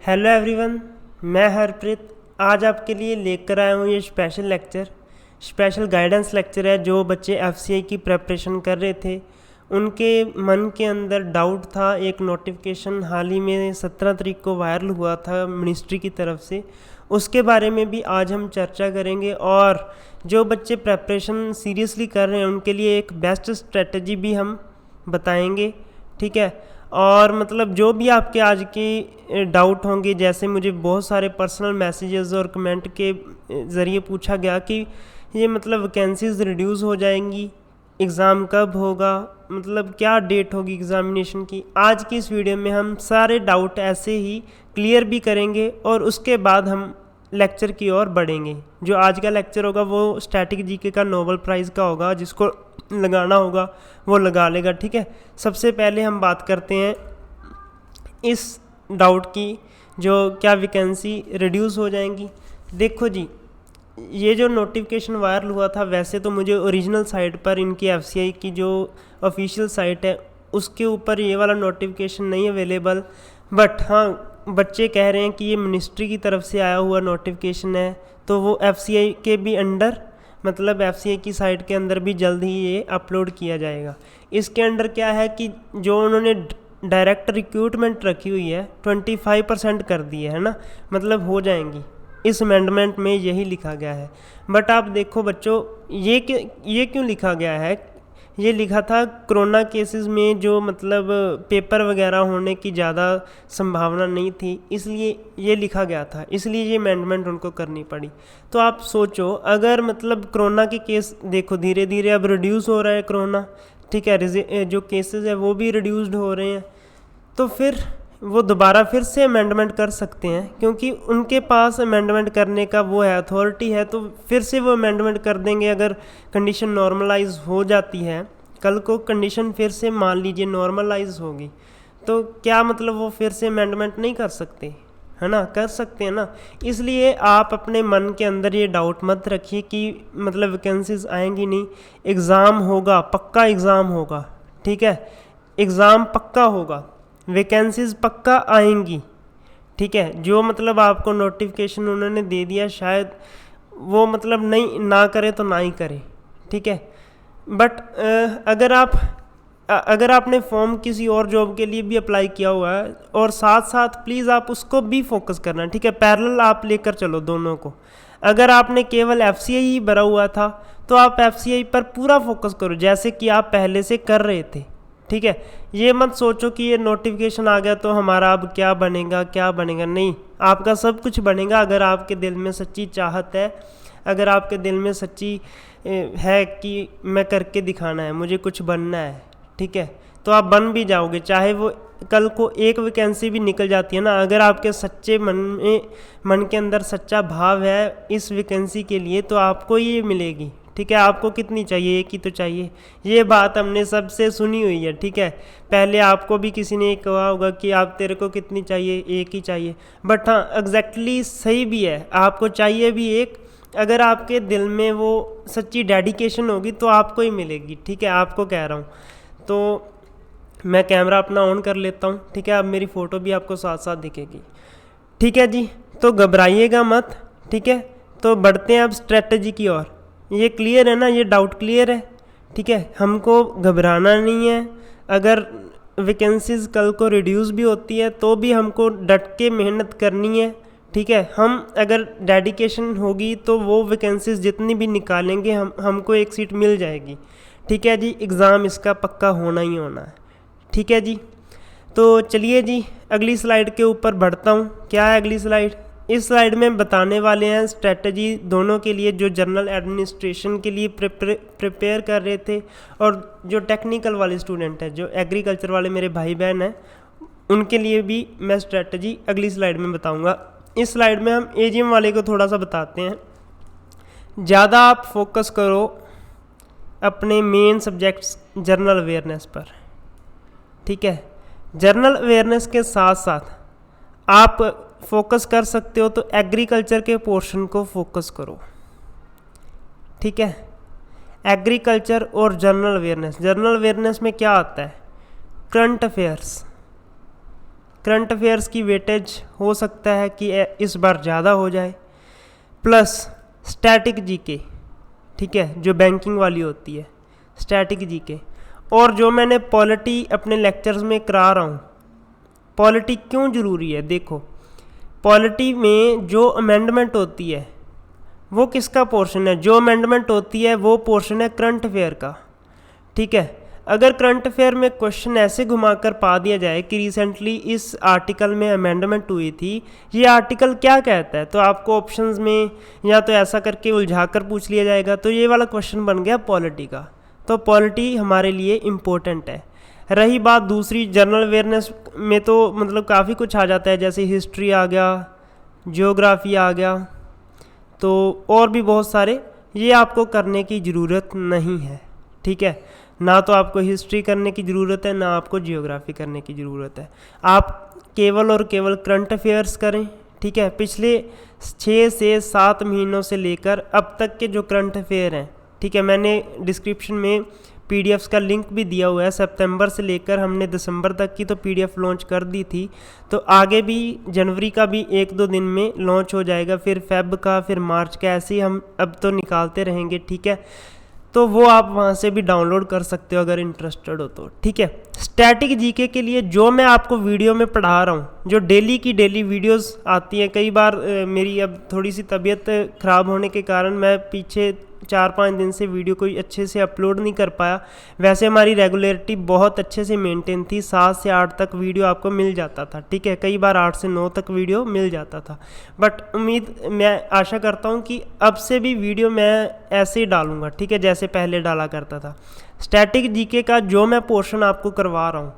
Hello everyone, मैं हरप्रीत आज आपके लिए लेकर आया हूँ ये स्पेशल गाइडेंस लेक्चर है। जो बच्चे एफसीआई की प्रिपरेशन कर रहे थे उनके मन के अंदर डाउट था। एक नोटिफिकेशन हाल ही में 17 तारीख को वायरल हुआ था मिनिस्ट्री की तरफ से, उसके बारे में भी आज हम चर्चा करेंगे। और जो बच्चे प्रिपरेशन सीरियसली कर रहे हैं उनके लिए एक बेस्ट स्ट्रेटजी भी हम बताएंगे, ठीक है। और मतलब जो भी आपके आज के डाउट होंगे, जैसे मुझे बहुत सारे पर्सनल मैसेजेस और कमेंट के ज़रिए पूछा गया कि ये मतलब वैकेंसीज रिड्यूस हो जाएंगी, एग्ज़ाम कब होगा, मतलब क्या डेट होगी एग्ज़ामिनेशन की। आज की इस वीडियो में हम सारे डाउट ऐसे ही क्लियर भी करेंगे और उसके बाद हम लेक्चर की ओर बढ़ेंगे। जो आज का लेक्चर होगा वो स्टैटिक जीके का नोबेल प्राइज़ का होगा, जिसको लगाना होगा वो लगा लेगा, ठीक है। सबसे पहले हम बात करते हैं इस डाउट की, जो क्या वैकेंसी रिड्यूस हो जाएंगी। देखो जी, ये जो नोटिफिकेशन वायरल हुआ था, वैसे तो मुझे ओरिजिनल साइट पर इनकी एफसीआई की जो ऑफिशियल साइट है उसके ऊपर ये वाला नोटिफिकेशन नहीं अवेलेबल, बट हाँ बच्चे कह रहे हैं कि ये मिनिस्ट्री की तरफ से आया हुआ नोटिफिकेशन है, तो वो एफसीआई के भी अंडर, मतलब एफसीआई की साइट के अंदर भी जल्द ही ये अपलोड किया जाएगा। इसके अंडर क्या है कि जो उन्होंने डायरेक्ट रिक्रूटमेंट रखी हुई है 25% कर दी है ना, मतलब हो जाएंगी। इस अमेंडमेंट में यही लिखा गया है। बट आप देखो बच्चों, ये क्यों लिखा गया है? ये लिखा था कोरोना केसेस में जो मतलब पेपर वगैरह होने की ज़्यादा संभावना नहीं थी, इसलिए ये लिखा गया था, इसलिए ये अमेंडमेंट उनको करनी पड़ी। तो आप सोचो, अगर मतलब कोरोना के केस देखो धीरे धीरे अब रिड्यूस हो रहा है कोरोना, ठीक है, जो केसेस है वो भी रिड्यूस्ड हो रहे हैं, तो फिर वो दोबारा फिर से अमेंडमेंट कर सकते हैं, क्योंकि उनके पास अमेंडमेंट करने का वो है, अथॉरिटी है, तो फिर से वो अमेंडमेंट कर देंगे। अगर कंडीशन नॉर्मलाइज हो जाती है, कल को कंडीशन फिर से मान लीजिए नॉर्मलाइज होगी, तो क्या मतलब वो फिर से अमेंडमेंट नहीं कर सकते, है ना? कर सकते हैं ना। इसलिए आप अपने मन के अंदर ये डाउट मत रखिए कि मतलब वैकेंसीज आएंगी नहीं। एग्ज़ाम होगा, पक्का एग्ज़ाम होगा, ठीक है, एग्ज़ाम पक्का होगा, वैकेंसीज पक्का आएंगी, ठीक है। जो मतलब आपको नोटिफिकेशन उन्होंने दे दिया, शायद वो मतलब नहीं ना करे तो ना ही करे, ठीक है। बट अगर आपने फॉर्म किसी और जॉब के लिए भी अप्लाई किया हुआ है, और साथ साथ प्लीज़ आप उसको भी फोकस करना, ठीक है, पैरेलल आप लेकर चलो दोनों को। अगर आपने केवल एफसीआई ही भरा हुआ था तो आप एफसीआई पर पूरा फोकस करो, जैसे कि आप पहले से कर रहे थे, ठीक है। ये मत सोचो कि ये नोटिफिकेशन आ गया तो हमारा अब क्या बनेगा, नहीं, आपका सब कुछ बनेगा अगर आपके दिल में सच्ची चाहत है, अगर आपके दिल में सच्ची है कि मैं करके दिखाना है, मुझे कुछ बनना है, ठीक है, तो आप बन भी जाओगे। चाहे वो कल को एक वैकेंसी भी निकल जाती है ना, अगर आपके सच्चे मन के अंदर सच्चा भाव है इस वैकेंसी के लिए, तो आपको ये मिलेगी, ठीक है। आपको कितनी चाहिए? एक ही तो चाहिए। ये बात हमने सबसे सुनी हुई है, ठीक है। पहले आपको भी किसी ने कहा होगा कि आप तेरे को कितनी चाहिए? एक ही चाहिए। बट हाँ, एग्जैक्टली सही भी है, आपको चाहिए भी एक। अगर आपके दिल में वो सच्ची डेडिकेशन होगी तो आपको ही मिलेगी, ठीक है, आपको कह रहा हूँ। तो मैं कैमरा अपना ऑन कर लेता हूँ, ठीक है, अब मेरी फ़ोटो भी आपको साथ साथ दिखेगी, ठीक है जी। तो घबराइएगा मत, ठीक है। तो बढ़ते हैं अब स्ट्रेटजी की ओर। ये क्लियर है ना, ये डाउट क्लियर है, ठीक है। हमको घबराना नहीं है। अगर वैकेंसीज कल को रिड्यूस भी होती है तो भी हमको डट के मेहनत करनी है, ठीक है। हम अगर डेडिकेशन होगी तो वो वैकेंसीज जितनी भी निकालेंगे हमको एक सीट मिल जाएगी, ठीक है जी। एग्ज़ाम इसका पक्का होना ही होना है, ठीक है जी। तो चलिए जी, अगली स्लाइड के ऊपर बढ़ता हूँ। क्या है अगली स्लाइड? इस स्लाइड में बताने वाले हैं स्ट्रेटजी दोनों के लिए, जो जनरल एडमिनिस्ट्रेशन के लिए प्रिपेयर कर रहे थे और जो टेक्निकल वाले स्टूडेंट हैं, जो एग्रीकल्चर वाले मेरे भाई बहन हैं, उनके लिए भी मैं स्ट्रेटजी अगली स्लाइड में बताऊंगा। इस स्लाइड में हम एजीएम वाले को थोड़ा सा बताते हैं। ज़्यादा आप फोकस करो अपने मेन सब्जेक्ट्स जनरल अवेयरनेस पर, ठीक है। जनरल अवेयरनेस के साथ साथ आप फोकस कर सकते हो तो एग्रीकल्चर के पोर्शन को फोकस करो, ठीक है। एग्रीकल्चर और जनरल अवेयरनेस में क्या आता है? करंट अफेयर्स, करंट अफेयर्स की वेटेज हो सकता है कि इस बार ज़्यादा हो जाए, प्लस स्टैटिक जीके, ठीक है, जो बैंकिंग वाली होती है स्टैटिक जीके। और जो मैंने पॉलिटी अपने लेक्चर्स में करा रहा हूँ, पॉलिटी क्यों ज़रूरी है, देखो पॉलिटी में जो अमेंडमेंट होती है वो किसका पोर्शन है, जो अमेंडमेंट होती है वो पोर्शन है करंट अफेयर का, ठीक है। अगर करंट अफेयर में क्वेश्चन ऐसे घुमाकर पा दिया जाए कि रिसेंटली इस आर्टिकल में अमेंडमेंट हुई थी, ये आर्टिकल क्या कहता है, तो आपको ऑप्शंस में या तो ऐसा करके उलझाकर पूछ लिया जाएगा, तो ये वाला क्वेश्चन बन गया पॉलिटी का। तो पॉलिटी हमारे लिए इम्पोर्टेंट है। रही बात दूसरी जनरल अवेयरनेस में, तो मतलब काफ़ी कुछ आ जाता है, जैसे हिस्ट्री आ गया, ज्योग्राफी आ गया, तो और भी बहुत सारे, ये आपको करने की ज़रूरत नहीं है, ठीक है। ना तो आपको हिस्ट्री करने की ज़रूरत है, ना आपको जियोग्राफी करने की ज़रूरत है। आप केवल और केवल करंट अफेयर्स करें, ठीक है। पिछले 6 से 7 महीनों से लेकर अब तक के जो करंट अफेयर हैं, ठीक है, मैंने डिस्क्रिप्शन में पीडीएफ्स का लिंक भी दिया हुआ है। सितंबर से लेकर हमने दिसंबर तक की तो पीडीएफ लॉन्च कर दी थी, तो आगे भी जनवरी का भी 1-2 दिन में लॉन्च हो जाएगा, फिर फेब का, फिर मार्च का, ऐसे ही हम अब तो निकालते रहेंगे, ठीक है। तो वो आप वहाँ से भी डाउनलोड कर सकते हो अगर इंटरेस्टेड हो तो, ठीक है। स्टैटिक जीके के लिए जो मैं आपको वीडियो में पढ़ा रहा हूँ, जो डेली की डेली वीडियोस आती हैं, कई बार मेरी अब थोड़ी सी तबीयत ख़राब होने के कारण मैं पीछे 4-5 दिन से वीडियो कोई अच्छे से अपलोड नहीं कर पाया। वैसे हमारी रेगुलरिटी बहुत अच्छे से मेंटेन थी, 7 से 8 तक वीडियो आपको मिल जाता था, ठीक है, कई बार 8 से 9 तक वीडियो मिल जाता था। बट मैं आशा करता हूँ कि अब से भी वीडियो मैं ऐसे ही डालूँगा, ठीक है, जैसे पहले डाला करता था। स्टैटिक जीके का जो मैं पोर्शन आपको करवा रहा हूँ,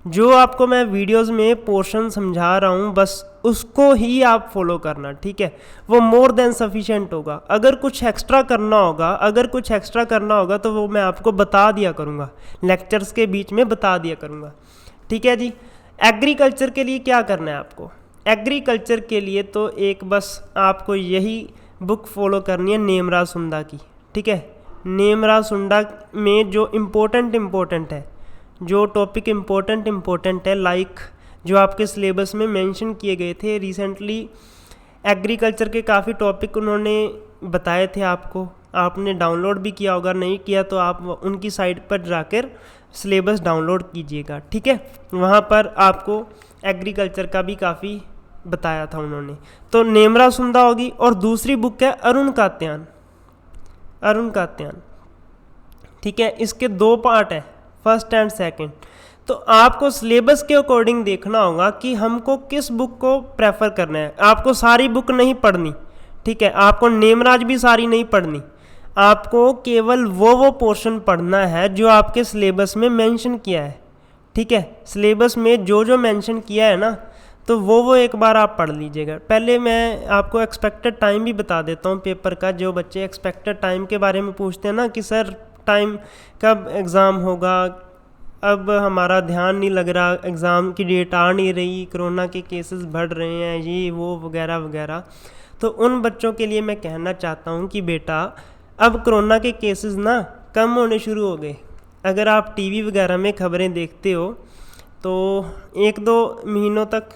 जो आपको मैं वीडियोस में पोर्शन समझा रहा हूँ, बस उसको ही आप फॉलो करना, ठीक है। वो मोर देन सफिशिएंट होगा। अगर कुछ एक्स्ट्रा करना होगा तो वो मैं आपको बता दिया करूँगा, लेक्चर्स के बीच में बता दिया करूँगा, ठीक है जी। एग्रीकल्चर के लिए क्या करना है आपको, एग्रीकल्चर के लिए तो एक बस आपको यही बुक फॉलो करनी है नेमराज सुंडा की, ठीक है। नेमराज सुंडा में जो इम्पोर्टेंट है, जो टॉपिक इम्पोर्टेंट है, लाइक जो आपके सिलेबस में मेंशन किए गए थे रिसेंटली, एग्रीकल्चर के काफ़ी टॉपिक उन्होंने बताए थे आपको, आपने डाउनलोड भी किया होगा, नहीं किया तो आप उनकी साइट पर जाकर सिलेबस डाउनलोड कीजिएगा, ठीक है। वहाँ पर आपको एग्रीकल्चर का भी काफ़ी बताया था उन्होंने। तो नेमराज सुंडा होगी, और दूसरी बुक है अरुण कात्यायन, ठीक है। इसके 2 पार्ट है, फर्स्ट एंड सेकंड। तो आपको सिलेबस के अकॉर्डिंग देखना होगा कि हमको किस बुक को प्रेफर करना है। आपको सारी बुक नहीं पढ़नी, ठीक है, आपको नेमराज भी सारी नहीं पढ़नी, आपको केवल वो पोर्शन पढ़ना है जो आपके सिलेबस में मेंशन किया है, ठीक है। सिलेबस में जो मेंशन किया है ना, तो वो एक बार आप पढ़ लीजिएगा। पहले मैं आपको एक्सपेक्टेड टाइम भी बता देता हूँ पेपर का। जो बच्चे एक्सपेक्टेड टाइम के बारे में पूछते हैं ना कि सर टाइम कब एग्ज़ाम होगा, अब हमारा ध्यान नहीं लग रहा, एग्ज़ाम की डेट आ नहीं रही, कोरोना के केसेस बढ़ रहे हैं, ये वो वगैरह वगैरह, तो उन बच्चों के लिए मैं कहना चाहता हूँ कि बेटा अब कोरोना के केसेस ना कम होने शुरू हो गए। अगर आप टीवी वगैरह में खबरें देखते हो तो 1-2 महीनों तक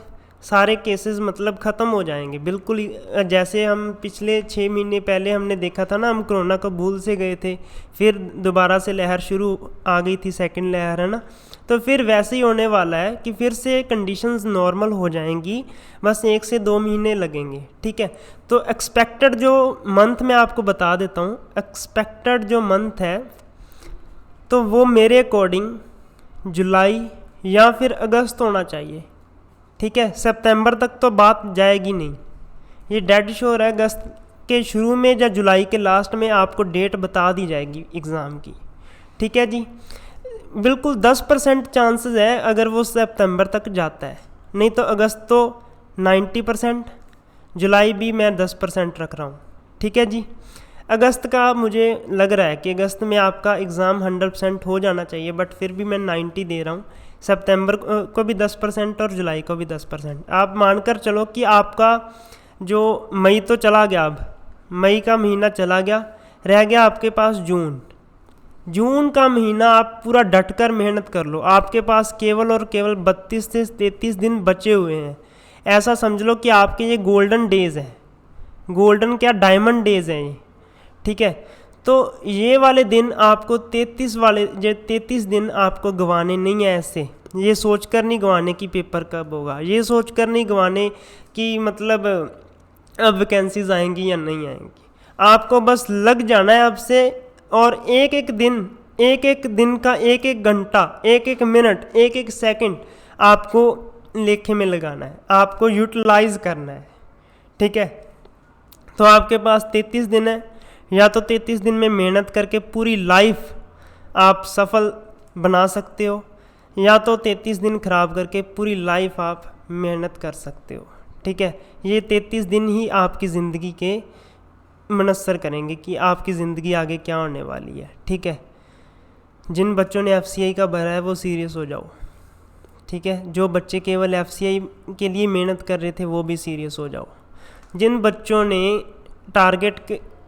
सारे केसेस मतलब ख़त्म हो जाएंगे बिल्कुल। जैसे हम पिछले 6 महीने पहले हमने देखा था ना, हम कोरोना को भूल से गए थे, फिर दोबारा से लहर शुरू आ गई थी, सेकंड लहर है ना, तो फिर वैसे ही होने वाला है कि फिर से कंडीशंस नॉर्मल हो जाएंगी, बस 1 से 2 महीने लगेंगे, ठीक है। तो एक्सपेक्टेड जो मंथ मैं आपको बता देता हूँ, एक्सपेक्टेड जो मंथ है तो वो मेरे अकॉर्डिंग जुलाई या फिर अगस्त होना चाहिए, ठीक है। सितंबर तक तो बात जाएगी नहीं, ये डेड श्योर है। अगस्त के शुरू में या जुलाई के लास्ट में आपको डेट बता दी जाएगी एग्ज़ाम की, ठीक है जी। बिल्कुल 10% चांसेस है अगर वो सितंबर तक जाता है, नहीं तो अगस्त तो 90%, जुलाई भी मैं 10% रख रहा हूँ, ठीक है जी। अगस्त का मुझे लग रहा है कि अगस्त में आपका एग्ज़ाम 100% हो जाना चाहिए, बट फिर भी मैं 90 दे रहा हूँ। सितंबर को भी 10% और जुलाई को भी 10%। आप मानकर चलो कि आपका जो मई तो चला गया, अब मई का महीना चला गया, रह गया आपके पास जून। जून का महीना आप पूरा डटकर मेहनत कर लो, आपके पास केवल और केवल 32 से 33 दिन बचे हुए हैं। ऐसा समझ लो कि आपके ये गोल्डन डेज़ हैं, गोल्डन क्या डायमंड डेज़ हैं ये, ठीक है। तो ये वाले दिन आपको 33 दिन आपको गंवाने नहीं है। ऐसे ये सोचकर नहीं गंवाने कि पेपर कब होगा, ये सोचकर नहीं गंवाने कि मतलब अब वैकेंसीज आएंगी या नहीं आएंगी। आपको बस लग जाना है अब से, और एक एक दिन का एक एक घंटा, एक एक मिनट, एक एक सेकंड आपको लेखे में लगाना है, आपको यूटिलाइज करना है, ठीक है। तो आपके पास 33 दिन है, या तो 33 दिन में मेहनत करके पूरी लाइफ आप सफल बना सकते हो, या तो 33 दिन खराब करके पूरी लाइफ आप मेहनत कर सकते हो, ठीक है। ये 33 दिन ही आपकी ज़िंदगी के मुनस्सर करेंगे कि आपकी ज़िंदगी आगे क्या होने वाली है, ठीक है। जिन बच्चों ने FCI का भरा है वो सीरियस हो जाओ, ठीक है। जो बच्चे केवल FCI के लिए मेहनत कर रहे थे वो भी सीरियस हो जाओ। जिन बच्चों ने टारगेट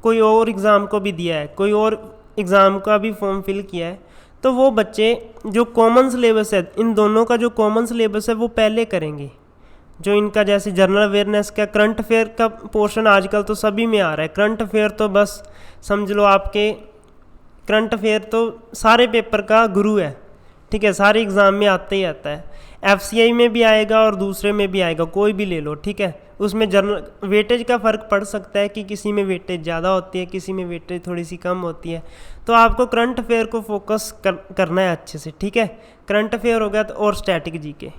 कोई और एग्ज़ाम को भी दिया है, कोई और एग्ज़ाम का भी फॉर्म फिल किया है, तो वो बच्चे जो कॉमन सिलेबस है, इन दोनों का जो कॉमन सिलेबस है वो पहले करेंगे। जो इनका जैसे जनरल अवेयरनेस का, करंट अफेयर का पोर्शन आजकल तो सभी में आ रहा है। करंट अफेयर तो बस समझ लो आपके, करंट अफेयर तो सारे पेपर का गुरु है, ठीक है, सारे एग्ज़ाम में आते ही आता है। FCI में भी आएगा और दूसरे में भी आएगा, कोई भी ले लो, ठीक है। उसमें जनरल वेटेज का फ़र्क पड़ सकता है कि किसी में वेटेज ज़्यादा होती है, किसी में वेटेज थोड़ी सी कम होती है। तो आपको करंट अफेयर को फोकस करना है अच्छे से, ठीक है। करंट अफेयर हो गया तो और स्टैटिक जीके,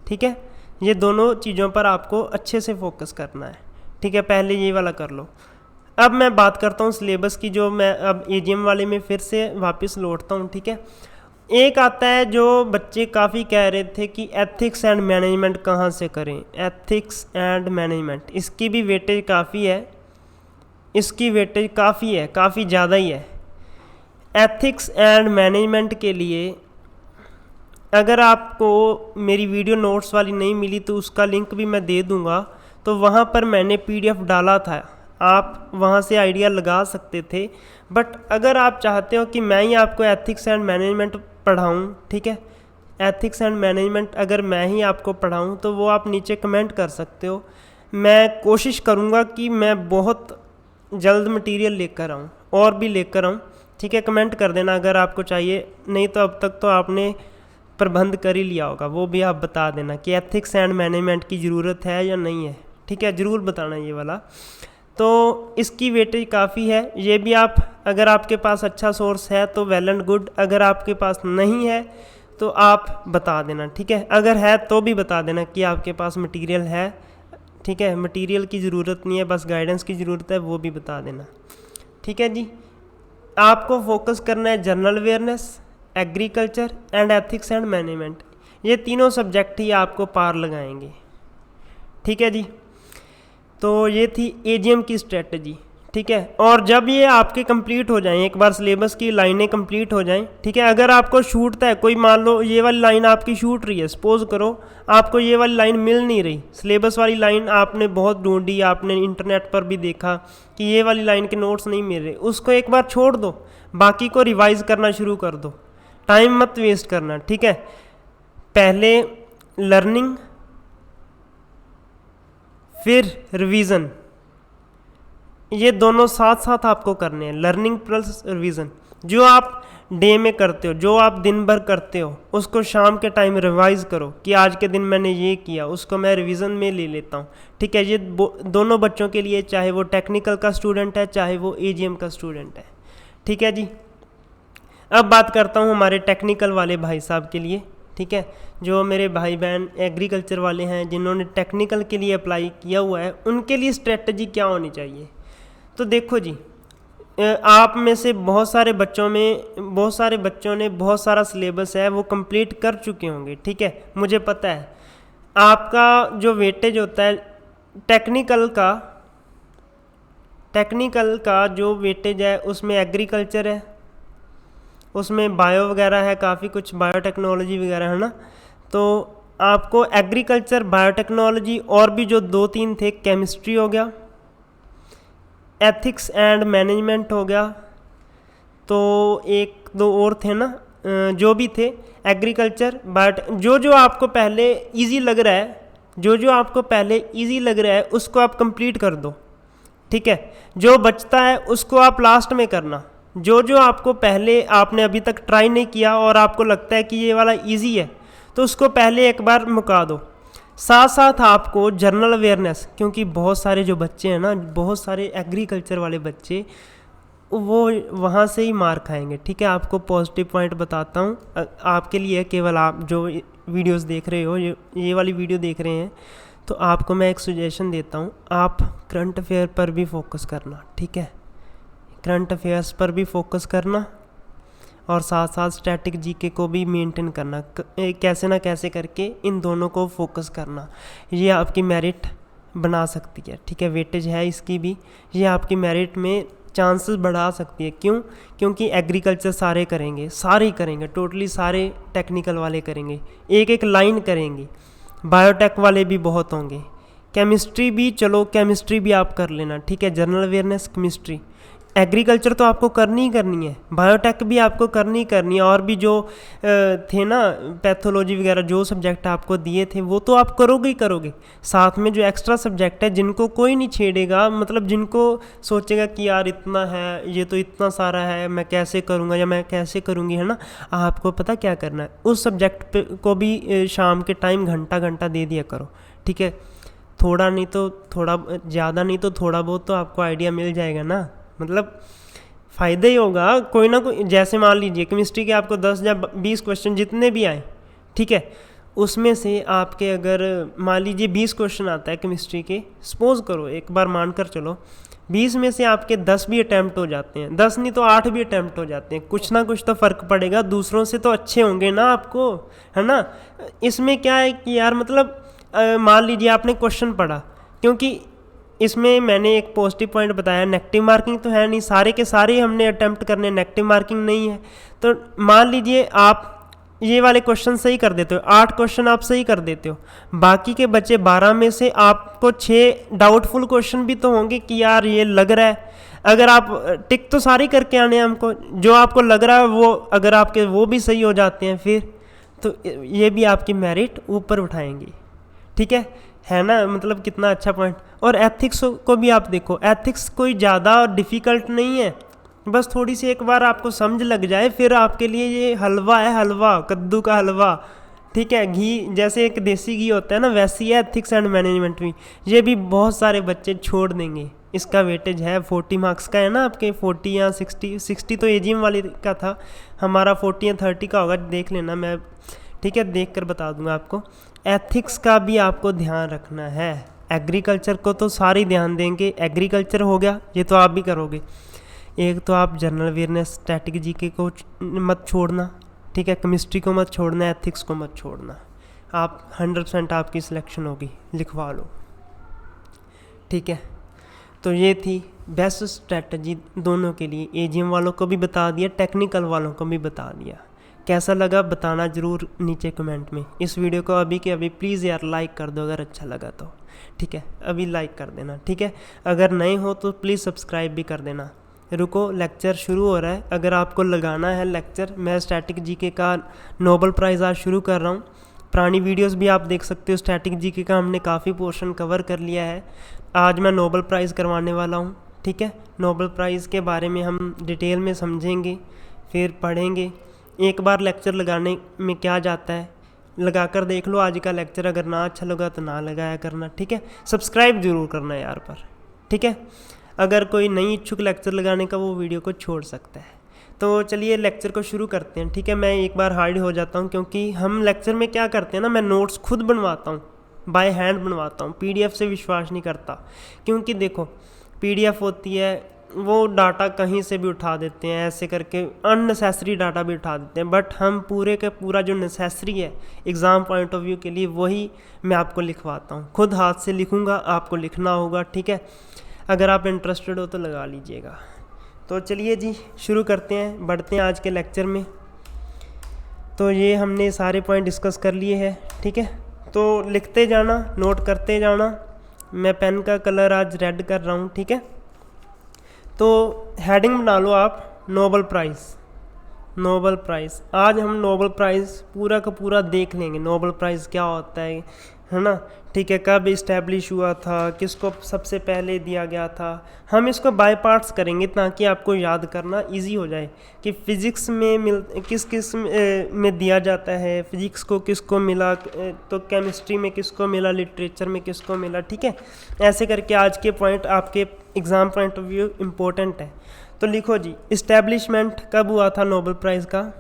ठीक है। ये दोनों चीज़ों पर आपको अच्छे से फोकस करना है, ठीक है। पहले ये वाला कर लो। अब मैं बात करता हूँ सिलेबस की, जो मैं अब AGM वाले में फिर से वापस लौटता हूँ, ठीक है। एक आता है जो बच्चे काफ़ी कह रहे थे कि एथिक्स एंड मैनेजमेंट कहाँ से करें, एथिक्स एंड मैनेजमेंट, इसकी भी वेटेज काफ़ी है, इसकी वेटेज काफ़ी है, काफ़ी ज़्यादा ही है। एथिक्स एंड मैनेजमेंट के लिए अगर आपको मेरी वीडियो नोट्स वाली नहीं मिली तो उसका लिंक भी मैं दे दूँगा। तो वहाँ पर मैंने PDF डाला था, आप वहाँ से आइडिया लगा सकते थे। बट अगर आप चाहते हो कि मैं ही आपको एथिक्स एंड मैनेजमेंट पढ़ाऊँ, ठीक है, एथिक्स एंड मैनेजमेंट अगर मैं ही आपको पढ़ाऊँ तो वो आप नीचे कमेंट कर सकते हो। मैं कोशिश करूँगा कि मैं बहुत जल्द मटेरियल लेकर आऊँ, और भी लेकर आऊँ, ठीक है। कमेंट कर देना अगर आपको चाहिए, नहीं तो अब तक तो आपने प्रबंध कर ही लिया होगा, वो भी आप बता देना कि एथिक्स एंड मैनेजमेंट की ज़रूरत है या नहीं है, ठीक है, ज़रूर बताना ये वाला। तो इसकी वेटेज काफ़ी है, ये भी आप अगर आपके पास अच्छा सोर्स है तो वेल एंड गुड, अगर आपके पास नहीं है तो आप बता देना, ठीक है। अगर है तो भी बता देना कि आपके पास मटेरियल है, ठीक है, मटेरियल की ज़रूरत नहीं है, बस गाइडेंस की ज़रूरत है, वो भी बता देना, ठीक है जी। आपको फोकस करना है general awareness, agriculture and ethics and management, ये तीनों सब्जेक्ट ही आपको पार लगाएंगे, ठीक है जी। तो ये थी AGM की स्ट्रेटजी, ठीक है। और जब ये आपके कंप्लीट हो जाएं, एक बार सिलेबस की लाइनें कंप्लीट हो जाएं, ठीक है, अगर आपको छूटता है कोई, मान लो ये वाली लाइन आपकी छूट रही है, सपोज करो आपको ये वाली लाइन मिल नहीं रही, सिलेबस वाली लाइन आपने बहुत ढूंढी, आपने इंटरनेट पर भी देखा कि ये वाली लाइन के नोट्स नहीं मिल रहे, उसको एक बार छोड़ दो, बाकी को रिवाइज़ करना शुरू कर दो, टाइम मत वेस्ट करना, ठीक है। पहले लर्निंग फिर रिवीजन, ये दोनों साथ साथ आपको करने हैं, लर्निंग प्लस रिवीजन। जो आप डे में करते हो, जो आप दिन भर करते हो, उसको शाम के टाइम रिवाइज करो कि आज के दिन मैंने ये किया, उसको मैं रिवीजन में ले लेता हूँ, ठीक है। ये दोनों बच्चों के लिए, चाहे वो टेक्निकल का स्टूडेंट है, चाहे वो AGM का स्टूडेंट है, ठीक है जी। अब बात करता हूँ हमारे टेक्निकल वाले भाई साहब के लिए, ठीक है, जो मेरे भाई बहन एग्रीकल्चर वाले हैं, जिन्होंने टेक्निकल के लिए अप्लाई किया हुआ है, उनके लिए स्ट्रेटजी क्या होनी चाहिए। तो देखो जी, आप में से बहुत सारे बच्चों ने बहुत सारा सिलेबस है वो कंप्लीट कर चुके होंगे, ठीक है, मुझे पता है। आपका जो वेटेज होता है टेक्निकल का जो वेटेज है उसमें एग्रीकल्चर है, उसमें बायो वगैरह है, काफ़ी कुछ बायोटेक्नोलॉजी वगैरह है ना। तो आपको एग्रीकल्चर, बायोटेक्नोलॉजी और भी जो 2-3 थे, केमिस्ट्री हो गया, एथिक्स एंड मैनेजमेंट हो गया, तो एक दो और थे ना, जो भी थे एग्रीकल्चर, बट जो जो आपको पहले इजी लग रहा है, जो जो आपको पहले इजी लग रहा है उसको आप कंप्लीट कर दो, ठीक है। जो बचता है उसको आप लास्ट में करना। जो जो आपको पहले आपने अभी तक ट्राई नहीं किया और आपको लगता है कि ये वाला इजी है, तो उसको पहले एक बार मुका दो। साथ साथ आपको जनरल अवेयरनेस, क्योंकि बहुत सारे जो बच्चे हैं ना, बहुत सारे एग्रीकल्चर वाले बच्चे, वो वहाँ से ही मार खाएंगे, ठीक है। आपको पॉजिटिव पॉइंट बताता हूँ आपके लिए, केवल आप जो वीडियोस देख रहे हो, ये वाली वीडियो देख रहे हैं, तो आपको मैं एक सजेशन देता हूँ, आप करंट अफेयर पर भी फोकस करना, ठीक है। करंट अफेयर्स पर भी फोकस करना और साथ साथ स्टैटिक जीके को भी मेंटेन करना, कैसे ना कैसे करके इन दोनों को फोकस करना। ये आपकी मेरिट बना सकती है, ठीक है। वेटेज है इसकी भी, ये आपकी मेरिट में चांसेस बढ़ा सकती है। क्यों? क्योंकि एग्रीकल्चर सारे करेंगे, टोटली सारे टेक्निकल वाले करेंगे, एक एक लाइन करेंगे। बायोटेक वाले भी बहुत होंगे, केमिस्ट्री भी, चलो केमिस्ट्री भी आप कर लेना, ठीक है। जनरल अवेयरनेस, केमिस्ट्री, एग्रीकल्चर तो आपको करनी ही करनी है, बायोटेक भी आपको करनी ही करनी है, और भी जो थे ना पैथोलॉजी वगैरह जो सब्जेक्ट आपको दिए थे वो तो आप करोगे ही करोगे। साथ में जो एक्स्ट्रा सब्जेक्ट है जिनको कोई नहीं छेड़ेगा, मतलब जिनको सोचेगा कि यार इतना है, ये तो इतना सारा है, मैं कैसे करूँगा या मैं कैसे करूँगी, है ना, आपको पता क्या करना है, उस सब्जेक्ट को भी शाम के टाइम घंटा घंटा दे दिया करो, ठीक है। थोड़ा नहीं तो थोड़ा, ज़्यादा नहीं तो थोड़ा बहुत तो आपको आइडिया मिल जाएगा ना, मतलब फ़ायदा ही होगा कोई ना कोई। जैसे मान लीजिए केमिस्ट्री के आपको 10 या 20 क्वेश्चन जितने भी आए, ठीक है, उसमें से आपके अगर मान लीजिए 20 क्वेश्चन आता है केमिस्ट्री के, सपोज करो, एक बार मानकर चलो 20 में से आपके 10 भी अटैम्प्ट हो जाते हैं, 10 नहीं तो 8 भी अटैम्प्ट हो जाते हैं, कुछ ना कुछ तो फ़र्क पड़ेगा, दूसरों से तो अच्छे होंगे ना आपको, है ना। इसमें क्या है कि यार मतलब मान लीजिए आपने क्वेश्चन पढ़ा, क्योंकि इसमें मैंने एक पॉजिटिव पॉइंट बताया, नेगेटिव मार्किंग तो है नहीं, सारे के सारे हमने अटेम्प्ट करने, नेगेटिव मार्किंग नहीं है। तो मान लीजिए आप ये वाले क्वेश्चन सही कर देते हो, 8 क्वेश्चन आप सही कर देते हो, बाकी के बचे 12 में से आपको 6 डाउटफुल क्वेश्चन भी तो होंगे कि यार ये लग रहा है। अगर आप टिक तो सारी करके आने हैं हमको, जो आपको लग रहा है वो अगर आपके वो भी सही हो जाते हैं फिर तो ये भी आपकी मेरिट ऊपर उठाएंगी, ठीक है ना। मतलब कितना अच्छा पॉइंट। और एथिक्स को भी आप देखो, एथिक्स कोई ज़्यादा डिफ़िकल्ट नहीं है, बस थोड़ी सी एक बार आपको समझ लग जाए फिर आपके लिए ये हलवा है, हलवा, कद्दू का हलवा, ठीक है। घी जैसे एक देसी घी होता है ना, वैसी है एथिक्स एंड मैनेजमेंट भी। ये भी बहुत सारे बच्चे छोड़ देंगे। इसका वेटेज है 40 मार्क्स का है ना, आपके 40 या 60 तो एजीएम वाले का था, हमारा 40 या 30 का होगा, देख लेना, मैं ठीक है देख कर बता दूंगा आपको। एथिक्स का भी आपको ध्यान रखना है। एग्रीकल्चर को तो सारे ध्यान देंगे, एग्रीकल्चर हो गया, ये तो आप भी करोगे। एक तो आप जनरल अवेयरनेस, स्टैटिक जीके को मत छोड़ना, ठीक है, केमिस्ट्री को मत छोड़ना, एथिक्स को मत छोड़ना। आप 100% आपकी सिलेक्शन होगी, लिखवा लो, ठीक है। तो ये थी बेस्ट स्ट्रेटजी दोनों के लिए, एजीएम वालों को भी बता दिया, टेक्निकल वालों को भी बता दिया। कैसा लगा बताना ज़रूर नीचे कमेंट में। इस वीडियो को अभी के अभी प्लीज़ यार लाइक कर दो अगर अच्छा लगा तो, ठीक है, अभी लाइक कर देना, ठीक है। अगर नहीं हो तो प्लीज़ सब्सक्राइब भी कर देना। रुको, लेक्चर शुरू हो रहा है, अगर आपको लगाना है लेक्चर, मैं स्टैटिक जीके का नोबेल प्राइज़ आज शुरू कर रहा हूँ। पुरानी वीडियोस भी आप देख सकते हो, स्टैटिक जीके का हमने काफ़ी पोर्शन कवर कर लिया है। आज मैं नोबेल प्राइज़ करवाने वाला हूँ, ठीक है। नोबेल प्राइज़ के बारे में हम डिटेल में समझेंगे, फिर पढ़ेंगे। एक बार लेक्चर लगाने में क्या जाता है, लगा कर देख लो आज का लेक्चर, अगर ना अच्छा लगा तो ना लगाया करना, ठीक है। सब्सक्राइब जरूर करना यार पर, ठीक है। अगर कोई नहीं इच्छुक लेक्चर लगाने का वो वीडियो को छोड़ सकता है। तो चलिए लेक्चर को शुरू करते हैं, ठीक है। मैं एक बार हार्ड हो जाता हूँ, क्योंकि हम लेक्चर में क्या करते हैं ना, मैं नोट्स खुद बनवाता हूँ, बाय हैंड बनवाता हूँ, पीडीएफ से विश्वास नहीं करता। क्योंकि देखो पीडीएफ होती है, वो डाटा कहीं से भी उठा देते हैं, ऐसे करके अननेसेसरी डाटा भी उठा देते हैं, बट हम पूरे का पूरा जो नेसेसरी है एग्ज़ाम पॉइंट ऑफ व्यू के लिए वही मैं आपको लिखवाता हूँ। खुद हाथ से लिखूँगा, आपको लिखना होगा, ठीक है। अगर आप इंटरेस्टेड हो तो लगा लीजिएगा। तो चलिए जी शुरू करते हैं, बढ़ते हैं आज के लेक्चर में। तो ये हमने सारे पॉइंट डिस्कस कर लिए हैं, ठीक है। तो लिखते जाना, नोट करते जाना। मैं पेन का कलर आज रेड कर रहा हूँ, ठीक है। तो हेडिंग बना लो आप, नोबेल प्राइज़। नोबेल प्राइज़, आज हम नोबेल प्राइज़ पूरा का पूरा देख लेंगे, नोबेल प्राइज़ क्या होता है ना। ठीक है, कब इस्टेब्लिश हुआ था, किसको सबसे पहले दिया गया था, हम इसको बाय पार्ट्स करेंगे ताकि आपको याद करना इजी हो जाए कि फ़िज़िक्स में किस में दिया जाता है, फ़िज़िक्स को किसको मिला, तो केमिस्ट्री में किसको मिला, लिटरेचर में किसको मिला। ठीक है, ऐसे करके आज के पॉइंट आपके exam point of view important है। तो लिखो जी, इस्टेब्लिशमेंट कब हुआ था नोबेल प्राइज़ का?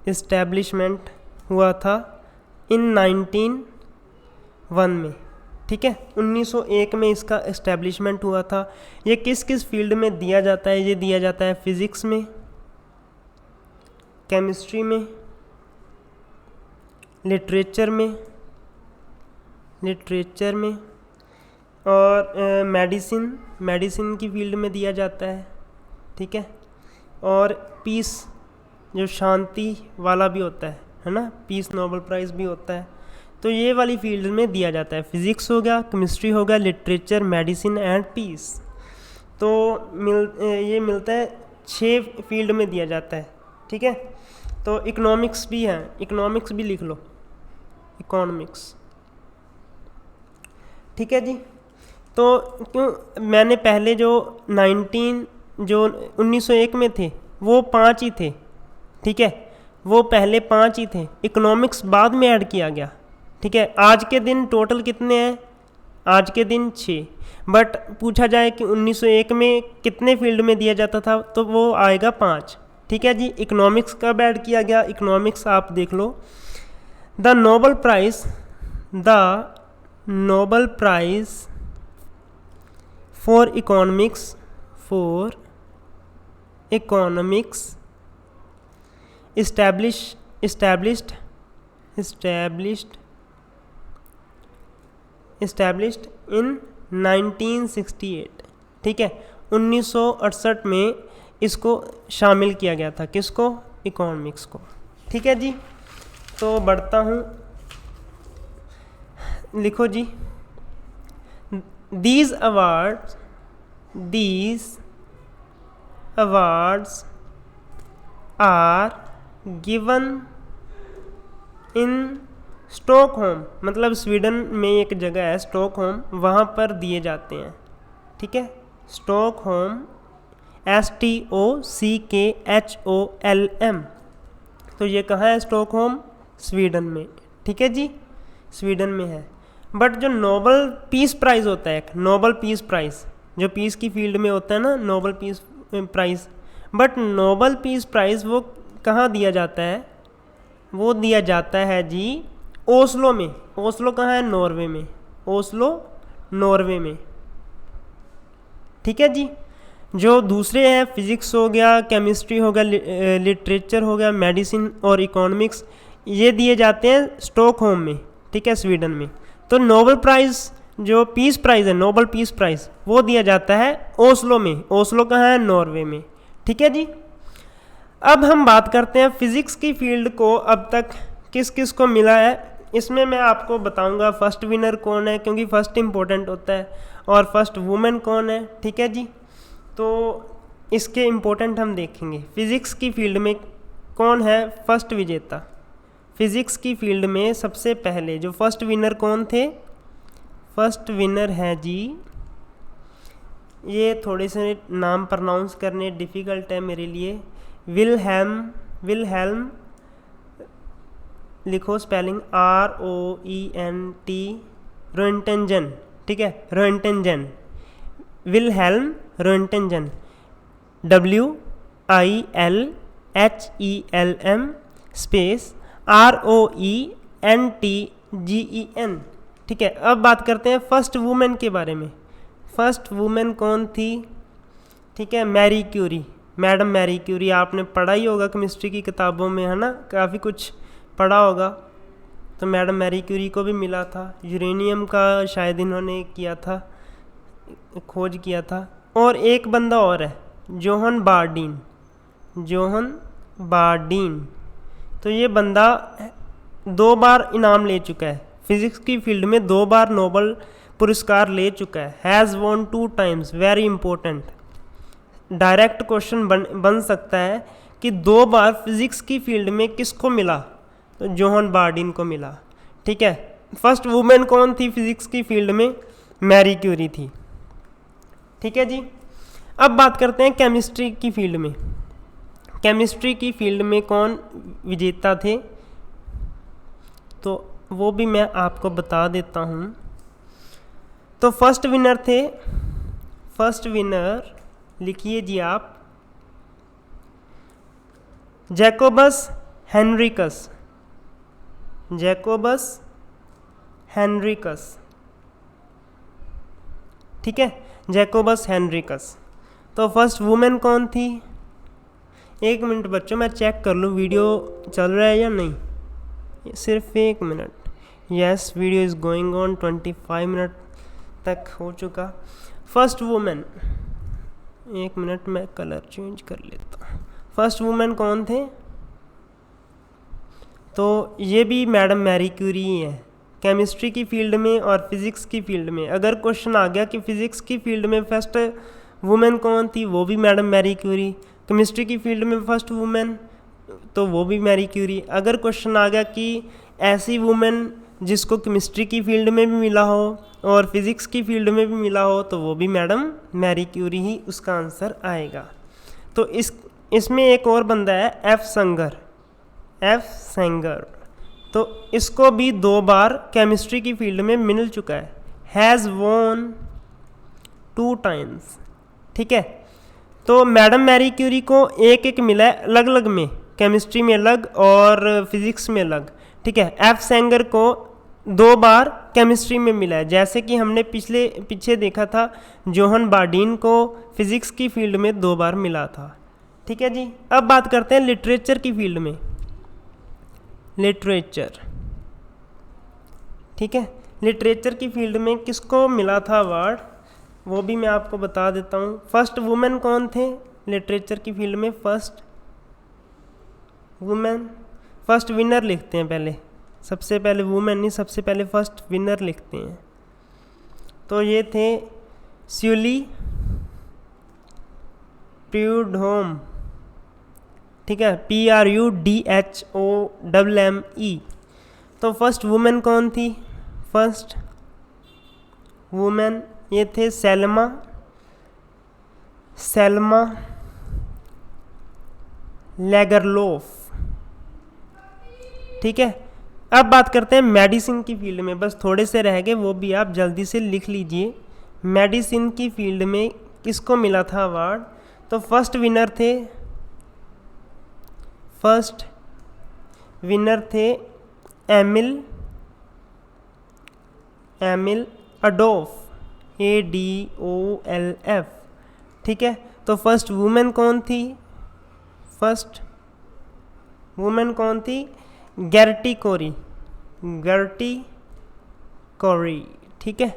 इस्टेब्लिशमेंट हुआ था इन 1901 में। ठीक है, 1901 में इसका इस्टेब्लिशमेंट हुआ था। ये किस किस फील्ड में दिया जाता है? ये दिया जाता है फिज़िक्स में, केमिस्ट्री में, लिटरेचर में और मेडिसिन की फील्ड में दिया जाता है। ठीक है, और पीस जो शांति वाला भी होता है ना, पीस नोबेल प्राइज़ भी होता है। तो ये वाली फील्ड में दिया जाता है, फिज़िक्स हो गया, केमिस्ट्री हो गया, लिटरेचर, मेडिसिन एंड पीस। तो ये मिलता है 6 फील्ड में दिया जाता है। ठीक है, तो इकोनॉमिक्स भी है, इकोनॉमिक्स भी लिख लो, इकोनॉमिक्स। ठीक है जी, तो क्यों मैंने पहले जो 1901 में थे वो 5 ही थे। ठीक है, वो पहले 5 ही थे, इकोनॉमिक्स बाद में ऐड किया गया। ठीक है, आज के दिन टोटल कितने हैं? आज के दिन 6। बट पूछा जाए कि 1901 में कितने फील्ड में दिया जाता था, तो वो आएगा 5। ठीक है जी, इकोनॉमिक्स कब ऐड किया गया? इकोनॉमिक्स आप देख लो, the Nobel prize for economics established in 1968। ठीक है, 1968 में इसको शामिल किया गया था, किसको? इकोनॉमिक्स को। ठीक है जी, तो बढ़ता हूँ, लिखो जी, these awards are given in Stockholm, मतलब स्वीडन में एक जगह है स्टॉकहोम, वहाँ पर दिए जाते हैं। ठीक है, स्टॉकहोम, STOCKHOLM। तो ये कहाँ है? स्टॉकहोम, स्वीडन में। ठीक है जी, स्वीडन में है। बट जो नोबेल पीस प्राइज़ होता है, नोबेल पीस प्राइज़ जो पीस की फील्ड में होता है ना, Nobel peace prize, but Nobel peace prize वो कहाँ दिया जाता है? वो दिया जाता है जी ओस्लो में। ओस्लो कहाँ है? नॉर्वे में। ओस्लो, नॉर्वे में। ठीक है जी, जो दूसरे हैं फिज़िक्स हो गया, केमिस्ट्री हो गया, लिटरेचर हो गया, मेडिसिन और इकोनॉमिक्स, ये दिए जाते हैं स्टॉकहोम में। ठीक है, स्वीडन में। तो नोबेल प्राइज़ जो पीस प्राइज़ है, नोबेल पीस प्राइज़, वो दिया जाता है ओस्लो में। ओस्लो कहाँ है? नॉर्वे में। ठीक है जी, अब हम बात करते हैं फिज़िक्स की फील्ड को अब तक किस किस को मिला है। इसमें मैं आपको बताऊंगा फर्स्ट विनर कौन है, क्योंकि फर्स्ट इम्पोर्टेंट होता है, और फर्स्ट वुमेन कौन है। ठीक है जी, तो इसके इम्पोर्टेंट हम देखेंगे। फिज़िक्स की फील्ड में कौन है फर्स्ट विजेता? फिज़िक्स की फील्ड में सबसे पहले जो फर्स्ट विनर कौन थे? फर्स्ट विनर है जी, ये थोड़े से नाम प्रोनाउंस करने डिफ़िकल्ट है मेरे लिए, विल्हेल्म, लिखो स्पेलिंग ROENT, रोएंटनजन। ठीक है, रोएंटनजन, विल्हेल्म रोएंटनजन, WILHELM स्पेस ROENTGEN। ठीक है, अब बात करते हैं फर्स्ट वुमेन के बारे में। फर्स्ट वुमेन कौन थी? ठीक है, Marie Curie, madam Marie Curie. आपने पढ़ा ही होगा केमिस्ट्री की किताबों में, है ना, काफ़ी कुछ पढ़ा होगा। तो मैडम मैरी क्यूरी को भी मिला था। यूरेनियम का शायद इन्होंने किया था, खोज किया था। और एक बंदा और है, जोहन बार्डीन। तो ये बंदा 2 बार इनाम ले चुका है, फिज़िक्स की फील्ड में 2 बार नोबेल पुरस्कार ले चुका है। Has won 2 times, very important. Direct question बन सकता है कि 2 बार फिजिक्स की फील्ड में किसको मिला, तो जोहन बार्डीन को मिला। ठीक है, फर्स्ट वुमेन कौन थी फिजिक्स की फील्ड में, मैरी क्यूरी थी। ठीक है जी, अब बात करते हैं केमिस्ट्री की फील्ड में। केमिस्ट्री की फील्ड में कौन विजेता थे, तो वो भी मैं आपको बता देता हूँ। तो फर्स्ट विनर थे, फर्स्ट विनर लिखिए जी आप, जैकोबस हेनरिकस, जैकोबस हेनरिकस। ठीक है, जैकोबस हेनरिकस। तो फर्स्ट वुमेन कौन थी, 1 मिनट बच्चों मैं चेक कर लूँ वीडियो चल रहा है या नहीं, सिर्फ 1 minute. Yes, video is going on, 25 minute तक हो चुका। फर्स्ट वुमेन, 1 मिनट मैं कलर चेंज कर लेता हूँ। फर्स्ट वुमेन कौन थे, तो ये भी मैडम मैरी क्यूरी ही है। केमिस्ट्री की फील्ड में और फिज़िक्स की फील्ड में अगर क्वेश्चन आ गया कि फ़िज़िक्स की फील्ड में फर्स्ट वुमेन कौन थी, वो भी मैडम मैरी क्यूरी। केमिस्ट्री की फील्ड में फर्स्ट वुमेन, तो वो भी मैरी क्यूरी। अगर क्वेश्चन आ गया कि ऐसी वुमेन जिसको केमिस्ट्री की फील्ड में भी मिला हो और फिज़िक्स की फील्ड में भी मिला हो, तो वो भी मैडम मैरी क्यूरी ही उसका आंसर आएगा। तो इसमें एक और बंदा है एफ सेंगर, एफ सेंगर। तो इसको भी 2 बार केमिस्ट्री की फील्ड में मिल चुका है, हैज़ वॉन 2 टाइम्स। ठीक है, तो मैडम मैरी क्यूरी को एक मिला है अलग अलग में, केमिस्ट्री में अलग और फिज़िक्स में अलग। ठीक है, एफ सेंगर को 2 बार केमिस्ट्री में मिला है, जैसे कि हमने पीछे देखा था जोहन बार्डीन को फिज़िक्स की फील्ड में 2 बार मिला था। ठीक है जी, अब बात करते हैं लिटरेचर की फील्ड में। लिटरेचर, ठीक है, लिटरेचर की फील्ड में किसको मिला था अवार्ड, वो भी मैं आपको बता देता हूँ। फर्स्ट वुमेन कौन थे लिटरेचर की फील्ड में, फर्स्ट वुमेन, फर्स्ट विनर लिखते हैं पहले, सबसे पहले वुमेन नहीं, सबसे पहले फर्स्ट विनर लिखते हैं। तो ये थे स्यूली प्रूडहोम। ठीक है, PRUDHOMME। तो फर्स्ट वुमेन कौन थी, फर्स्ट वुमेन ये थे सेल्मा लेगरलोफ। ठीक है, अब बात करते हैं मेडिसिन की फील्ड में, बस थोड़े से रह गए, वो भी आप जल्दी से लिख लीजिए। मेडिसिन की फील्ड में किसको मिला था अवार्ड, तो फर्स्ट विनर थे एमिल अडोल्फ, ADOLF। ठीक है, तो फर्स्ट वुमेन कौन थी, फर्स्ट वुमेन कौन थी, गैर्टी कोरी। ठीक है,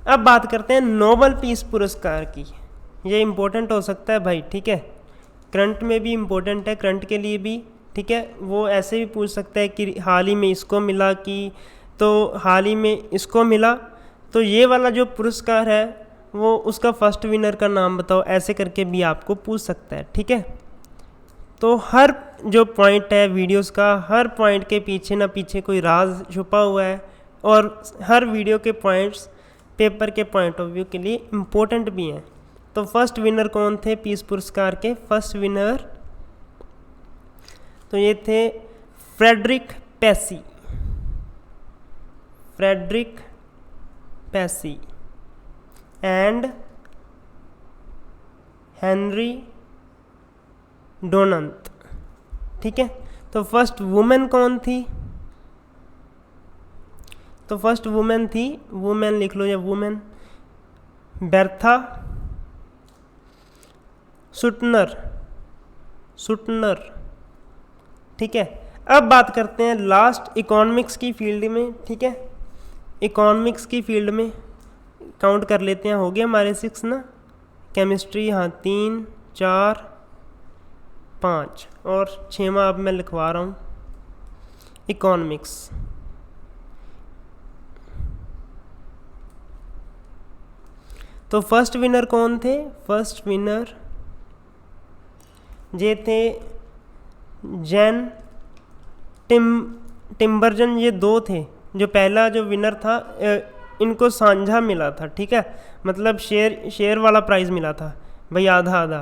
अब बात करते हैं नोबेल पीस पुरस्कार की। ये इम्पोर्टेंट हो सकता है भाई, ठीक है, करंट में भी इम्पोर्टेंट है, करंट के लिए भी। ठीक है, वो ऐसे भी पूछ सकता है कि हाल ही में इसको मिला कि, तो हाल ही में इसको मिला, तो ये वाला जो पुरस्कार है वो उसका फर्स्ट विनर का नाम बताओ, ऐसे करके भी आपको पूछ सकता है। ठीक है, तो हर जो पॉइंट है वीडियोस का, हर पॉइंट के पीछे ना पीछे कोई राज छुपा हुआ है, और हर वीडियो के पॉइंट्स पेपर के पॉइंट ऑफ व्यू के लिए इम्पोर्टेंट भी हैं। तो फर्स्ट विनर कौन थे पीस पुरस्कार के, फर्स्ट विनर तो ये थे फ्रेडरिक पैसी एंड हेनरी डोनंत। ठीक है, तो फर्स्ट वुमेन कौन थी, तो फर्स्ट वुमेन थी, वुमेन लिख लो या वुमेन, बेर्था सुटनर। ठीक है, अब बात करते हैं लास्ट इकोनॉमिक्स की फील्ड में। ठीक है, इकोनॉमिक्स की फील्ड में काउंट कर लेते हैं, हो गया हमारे 6 ना, केमिस्ट्री हाँ 3 4 5 और 6वां अब मैं लिखवा रहा हूँ इकोनॉमिक्स। तो फर्स्ट विनर कौन थे? फर्स्ट विनर ये थे जैन टिम्बरजन, ये दो थे। जो पहला जो विनर था इनको साझा मिला था, ठीक है, मतलब शेयर वाला प्राइज़ मिला था भाई, आधा आधा।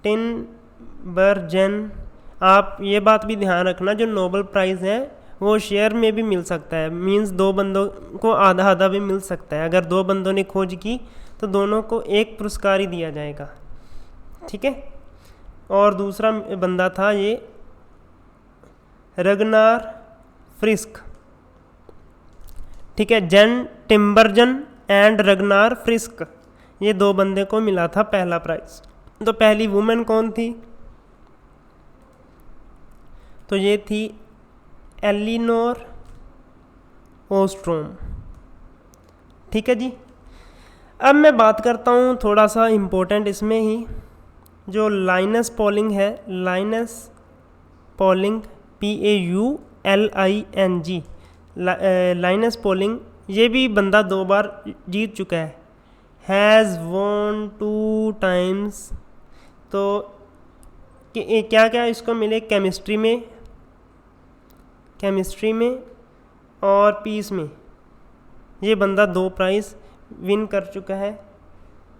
टिम्बरजन, आप ये बात भी ध्यान रखना, जो नोबल प्राइज़ है वो शेयर में भी मिल सकता है, मींस दो बंदों को आधा आधा भी मिल सकता है। अगर दो बंदों ने खोज की तो दोनों को एक पुरस्कार ही दिया जाएगा, ठीक है। और दूसरा बंदा था ये रगनार फ्रिस्क, ठीक है, जैन टिम्बरजन एंड रगनार फ्रिस्क, ये दो बंदे को मिला था पहला प्राइज। तो पहली वुमेन कौन थी? तो ये थी एलिनोर ओस्ट्रोम, ठीक है जी। अब मैं बात करता हूँ थोड़ा सा इम्पोर्टेंट इसमें ही, जो लाइनस पॉलिंग है, Linus Pauling PAULING, Linus Pauling, ये भी बंदा 2 बार जीत चुका है, हैज़ वॉन 2 टाइम्स। तो क्या क्या इसको मिले? केमिस्ट्री में और पीस में ये बंदा 2 प्राइज़ विन कर चुका है,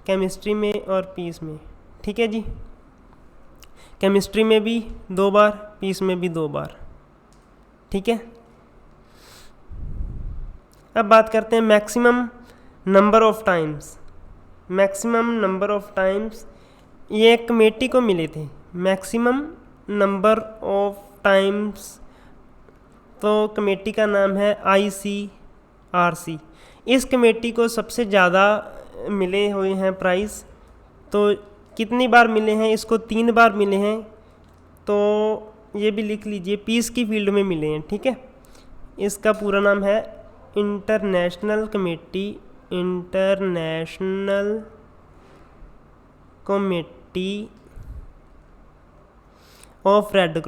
केमिस्ट्री में और पीस में, ठीक है जी। केमिस्ट्री में भी 2 बार, पीस में भी 2 बार, ठीक है। अब बात करते हैं maximum number of times. Maximum number of times ये कमेटी को मिले थे, मैक्सिमम नंबर ऑफ टाइम्स। तो कमेटी का नाम है ICRC। इस कमेटी को सबसे ज़्यादा मिले हुए हैं प्राइज़। तो कितनी बार मिले हैं? इसको 3 बार मिले हैं। तो ये भी लिख लीजिए, पीस की फील्ड में मिले हैं, ठीक है। इसका पूरा नाम है international committee of red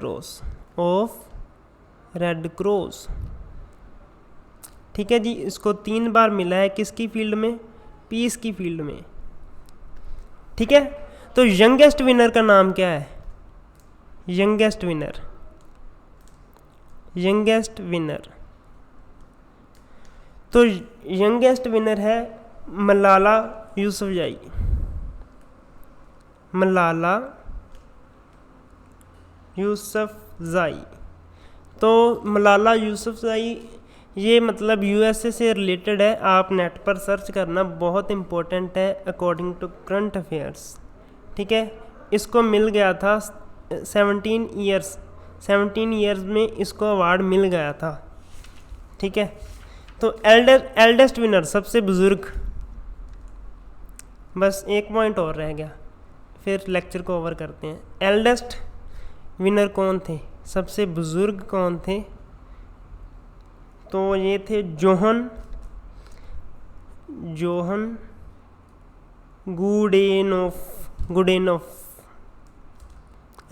cross, ठीक है जी। इसको 3 बार मिला है, किसकी फील्ड में? पीस की फील्ड में, ठीक है। तो यंगेस्ट विनर का नाम क्या है? यंगेस्ट विनर, तो यंगेस्ट विनर है मलाला यूसुफजई। तो मलाला यूसुफजई ये मतलब USA से रिलेटेड है, आप नेट पर सर्च करना, बहुत इम्पोर्टेंट है अकॉर्डिंग टू करंट अफेयर्स, ठीक है। इसको मिल गया था 17 ईयर्स में इसको अवार्ड मिल गया था, ठीक है। तो एल्डेस्ट विनर, सबसे बुज़ुर्ग, बस 1 पॉइंट और रह गया, फिर लेक्चर को ओवर करते हैं। एल्डेस्ट विनर कौन थे? सबसे बुज़ुर्ग कौन थे? तो ये थे जोहन गुडेनोफ,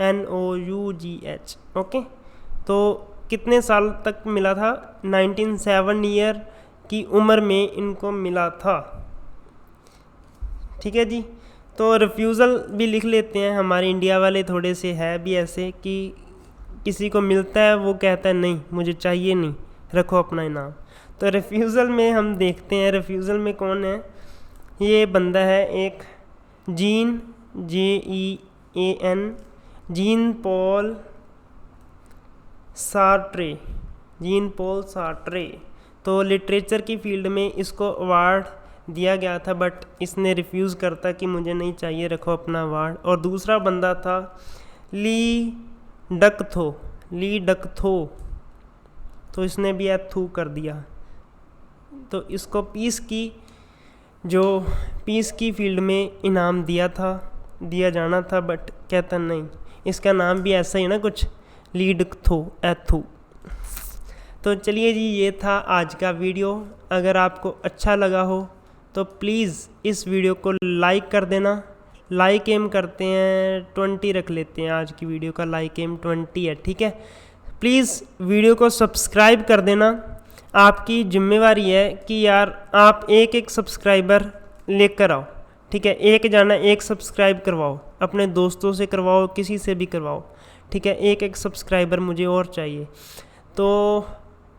NOUGH, ओके। तो कितने साल तक मिला था? 97 ईयर की उम्र में इनको मिला था, ठीक है जी। तो रिफ्यूज़ल भी लिख लेते हैं, हमारे इंडिया वाले थोड़े से है भी ऐसे कि किसी को मिलता है वो कहता है नहीं मुझे चाहिए नहीं, रखो अपना इनाम। तो रिफ्यूज़ल में हम देखते हैं, रिफ्यूज़ल में कौन है? ये बंदा है एक जीन, JEAN, जीन पॉल सार्ट्रे। तो लिटरेचर की फील्ड में इसको अवार्ड दिया गया था, बट इसने रिफ्यूज़ करता कि मुझे नहीं चाहिए, रखो अपना अवार्ड। और दूसरा बंदा था ली डकथो, तो इसने भी थू कर दिया। तो इसको पीस की फील्ड में इनाम दिया जाना था, बट कहता नहीं, इसका नाम भी ऐसा ही ना कुछ, ली डकथो। तो चलिए जी, ये था आज का वीडियो। अगर आपको अच्छा लगा हो तो प्लीज़ इस वीडियो को लाइक कर देना। लाइक एम करते हैं 20 रख लेते हैं, आज की वीडियो का लाइक एम 20 है, ठीक है। प्लीज़ वीडियो को सब्सक्राइब कर देना, आपकी जिम्मेवारी है कि यार आप एक सब्सक्राइबर लेकर आओ, ठीक है। एक जाना एक सब्सक्राइब करवाओ, अपने दोस्तों से करवाओ, किसी से भी करवाओ, ठीक है। एक एक सब्सक्राइबर मुझे और चाहिए। तो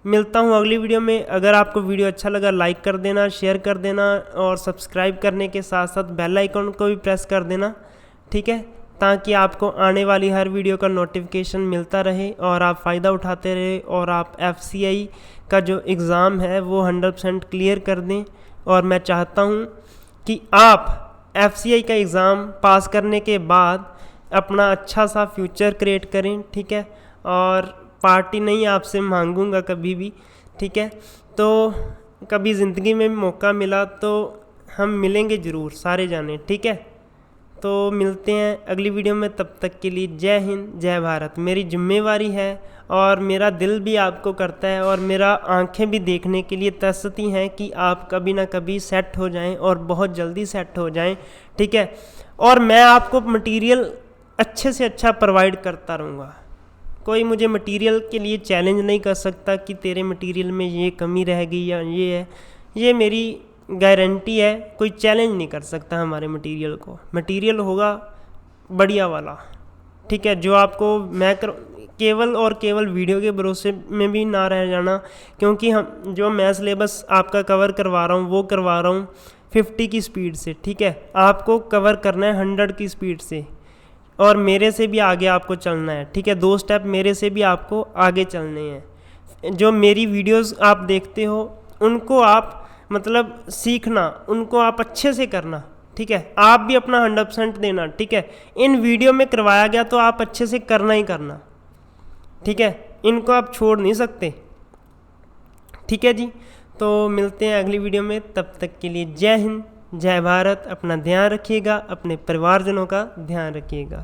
मिलता हूँ अगली वीडियो में। अगर आपको वीडियो अच्छा लगा लाइक कर देना, शेयर कर देना और सब्सक्राइब करने के साथ साथ बेल आइकन को भी प्रेस कर देना, ठीक है, ताकि आपको आने वाली हर वीडियो का नोटिफिकेशन मिलता रहे और आप फ़ायदा उठाते रहे और आप FCI का जो एग्ज़ाम है वो 100% क्लियर कर दें। और मैं चाहता हूँ कि आप FCI का एग्ज़ाम पास करने के बाद अपना अच्छा सा फ्यूचर क्रिएट करें, ठीक है। और पार्टी नहीं आपसे मांगूंगा कभी भी, ठीक है। तो कभी ज़िंदगी में मौका मिला तो हम मिलेंगे ज़रूर सारे जाने, ठीक है। तो मिलते हैं अगली वीडियो में, तब तक के लिए जय हिंद जय भारत। मेरी जिम्मेवारी है और मेरा दिल भी आपको करता है और मेरा आंखें भी देखने के लिए तरसती हैं कि आप कभी ना कभी सेट हो जाएं और बहुत जल्दी सेट हो जाएं, ठीक है। और मैं आपको मटेरियल अच्छे से अच्छा प्रोवाइड करता रहूँगा। कोई मुझे मटेरियल के लिए चैलेंज नहीं कर सकता कि तेरे मटेरियल में ये कमी रह गई या ये है। ये मेरी गारंटी है, कोई चैलेंज नहीं कर सकता हमारे मटेरियल को। मटेरियल होगा बढ़िया वाला, ठीक है, जो आपको मैं केवल और केवल वीडियो के भरोसे में भी ना रह जाना, क्योंकि हम जो मैं सिलेबस आपका कवर करवा रहा हूँ वो करवा रहा हूँ 50 की स्पीड से, ठीक है। आपको कवर करना है 100 की स्पीड से और मेरे से भी आगे आपको चलना है, ठीक है। 2 स्टेप मेरे से भी आपको आगे चलने हैं। जो मेरी वीडियोस आप देखते हो उनको आप मतलब सीखना, उनको आप अच्छे से करना, ठीक है। आप भी अपना 100% देना, ठीक है। इन वीडियो में करवाया गया तो आप अच्छे से करना ही करना, ठीक है। इनको आप छोड़ नहीं सकते, ठीक है जी। तो मिलते हैं अगली वीडियो में, तब तक के लिए जय हिंद जय भारत। अपना ध्यान रखिएगा, अपने परिवारजनों का ध्यान रखिएगा।